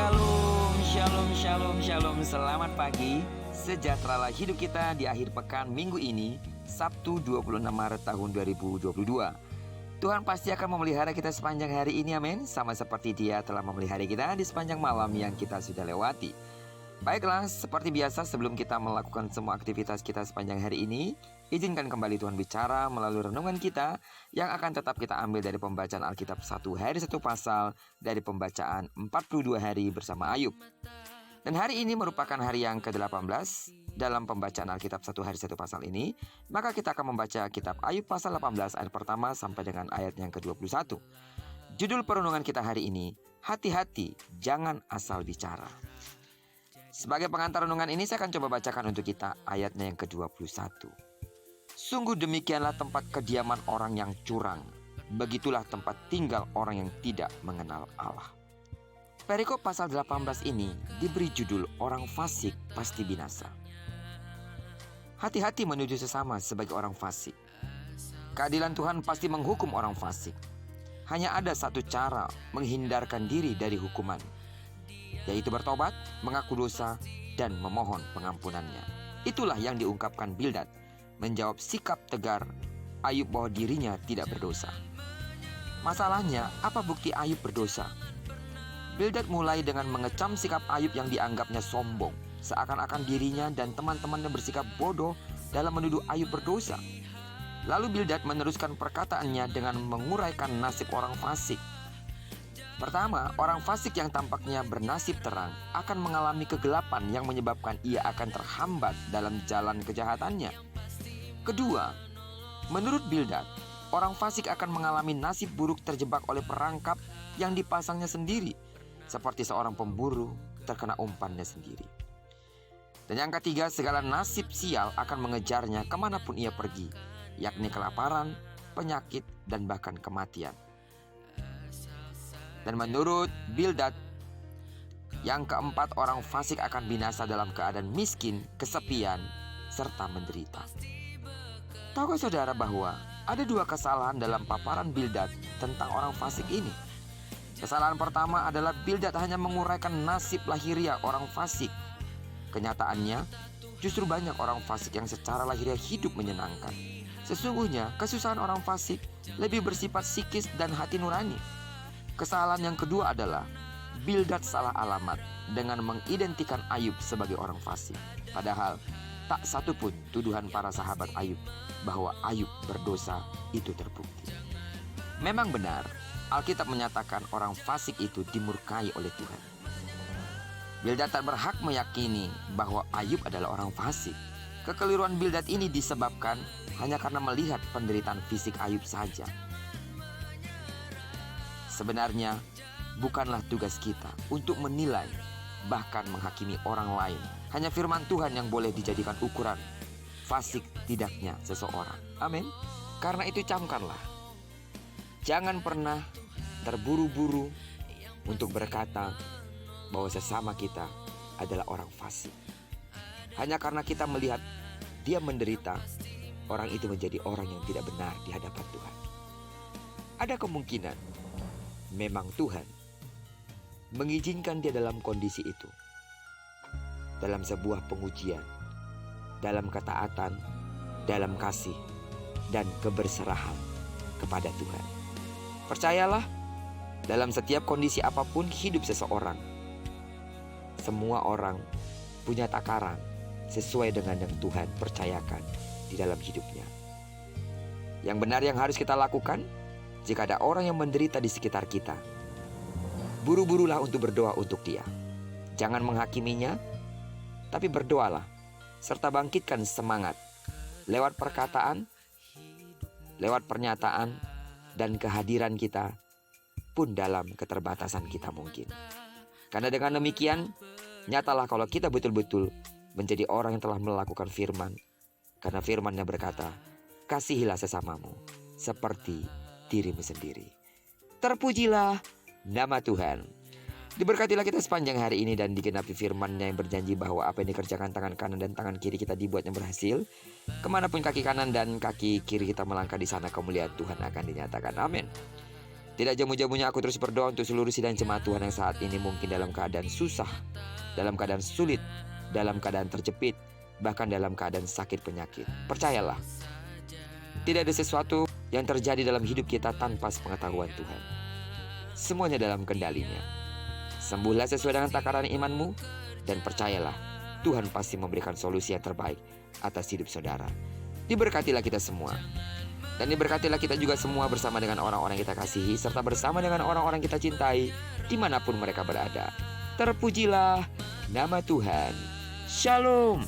Shalom, shalom, shalom, shalom. Selamat pagi. Sejahteralah hidup kita di akhir pekan minggu ini, Sabtu 26 Maret tahun 2022. Tuhan pasti akan memelihara kita sepanjang hari ini, amin. Sama seperti Dia telah memelihara kita di sepanjang malam yang kita sudah lewati. Baiklah, seperti biasa sebelum kita melakukan semua aktivitas kita sepanjang hari ini, izinkan kembali Tuhan bicara melalui renungan kita yang akan tetap kita ambil dari pembacaan Alkitab 1 hari 1 pasal dari pembacaan 42 hari bersama Ayub. Dan hari ini merupakan hari yang ke-18 dalam pembacaan Alkitab 1 hari 1 pasal ini. Maka kita akan membaca kitab Ayub pasal 18 ayat pertama sampai dengan ayat yang ke-21. Judul perenungan kita hari ini, hati-hati jangan asal bicara. Sebagai pengantar renungan ini saya akan coba bacakan untuk kita ayatnya yang ke-21. Sungguh demikianlah tempat kediaman orang yang curang, begitulah tempat tinggal orang yang tidak mengenal Allah. Perikop pasal 18 ini diberi judul orang fasik pasti binasa. Hati-hati menuju sesama sebagai orang fasik. Keadilan Tuhan pasti menghukum orang fasik. Hanya ada satu cara menghindarkan diri dari hukuman, yaitu bertobat, mengaku dosa, dan memohon pengampunannya. Itulah yang diungkapkan Bildad, menjawab sikap tegar Ayub bahwa dirinya tidak berdosa. Masalahnya, apa bukti Ayub berdosa? Bildad mulai dengan mengecam sikap Ayub yang dianggapnya sombong, seakan-akan dirinya dan teman-temannya bersikap bodoh dalam menuduh Ayub berdosa. Lalu Bildad meneruskan perkataannya dengan menguraikan nasib orang fasik. Pertama, orang fasik yang tampaknya bernasib terang akan mengalami kegelapan yang menyebabkan ia akan terhambat dalam jalan kejahatannya. Kedua, menurut Bildad, orang fasik akan mengalami nasib buruk terjebak oleh perangkap yang dipasangnya sendiri, seperti seorang pemburu terkena umpannya sendiri. Dan yang ketiga, segala nasib sial akan mengejarnya kemanapun ia pergi, yakni kelaparan, penyakit, dan bahkan kematian. Dan menurut Bildad, yang keempat, orang fasik akan binasa dalam keadaan miskin, kesepian, serta menderita. Tahukah saudara bahwa ada dua kesalahan dalam paparan Bildad tentang orang fasik ini? Kesalahan pertama adalah Bildad hanya menguraikan nasib lahiriah orang fasik. Kenyataannya, justru banyak orang fasik yang secara lahiriah hidup menyenangkan. Sesungguhnya, kesusahan orang fasik lebih bersifat psikis dan hati nurani. Kesalahan yang kedua adalah Bildad salah alamat dengan mengidentikan Ayub sebagai orang fasik. Padahal tak satu pun tuduhan para sahabat Ayub bahwa Ayub berdosa itu terbukti. Memang benar, Alkitab menyatakan orang fasik itu dimurkai oleh Tuhan. Bildad tak berhak meyakini bahwa Ayub adalah orang fasik. Kekeliruan Bildad ini disebabkan hanya karena melihat penderitaan fisik Ayub saja. Sebenarnya, bukanlah tugas kita untuk menilai, bahkan menghakimi orang lain. Hanya firman Tuhan yang boleh dijadikan ukuran fasik tidaknya seseorang. Amin. Karena itu camkanlah. Jangan pernah terburu-buru untuk berkata bahwa sesama kita adalah orang fasik. Hanya karena kita melihat dia menderita, orang itu menjadi orang yang tidak benar di hadapan Tuhan. Ada kemungkinan memang Tuhan mengizinkan dia dalam kondisi itu, dalam sebuah pengujian, dalam ketaatan, dalam kasih, dan keberserahan kepada Tuhan. Percayalah, dalam setiap kondisi apapun hidup seseorang, semua orang punya takaran sesuai dengan yang Tuhan percayakan di dalam hidupnya. Yang benar yang harus kita lakukan, jika ada orang yang menderita di sekitar kita, buru-burulah untuk berdoa untuk dia. Jangan menghakiminya, tapi berdoalah, serta bangkitkan semangat lewat perkataan, lewat pernyataan, dan kehadiran kita pun dalam keterbatasan kita mungkin. Karena dengan demikian, nyatalah kalau kita betul-betul menjadi orang yang telah melakukan firman. Karena firman-Nya berkata, kasihilah sesamamu seperti dirimu sendiri. Terpujilah nama Tuhan. Diberkatilah kita sepanjang hari ini dan digenapi firman-Nya yang berjanji bahwa apa yang dikerjakan tangan kanan dan tangan kiri kita dibuatnya berhasil. Kemanapun kaki kanan dan kaki kiri kita melangkah, di sana kemuliaan Tuhan akan dinyatakan. Amin. Tidak jamu-jamunya aku terus berdoa untuk seluruh sidang jemaat Tuhan yang saat ini mungkin dalam keadaan susah, dalam keadaan sulit, dalam keadaan terjepit, bahkan dalam keadaan sakit penyakit. Percayalah, tidak ada sesuatu yang terjadi dalam hidup kita tanpa sepengetahuan Tuhan. Semuanya dalam kendalinya. Sembuhlah sesuai dengan takaran imanmu, dan percayalah, Tuhan pasti memberikan solusi yang terbaik atas hidup saudara. Diberkatilah kita semua. Dan diberkatilah kita juga semua bersama dengan orang-orang yang kita kasihi, serta bersama dengan orang-orang kita cintai, dimanapun mereka berada. Terpujilah nama Tuhan. Shalom.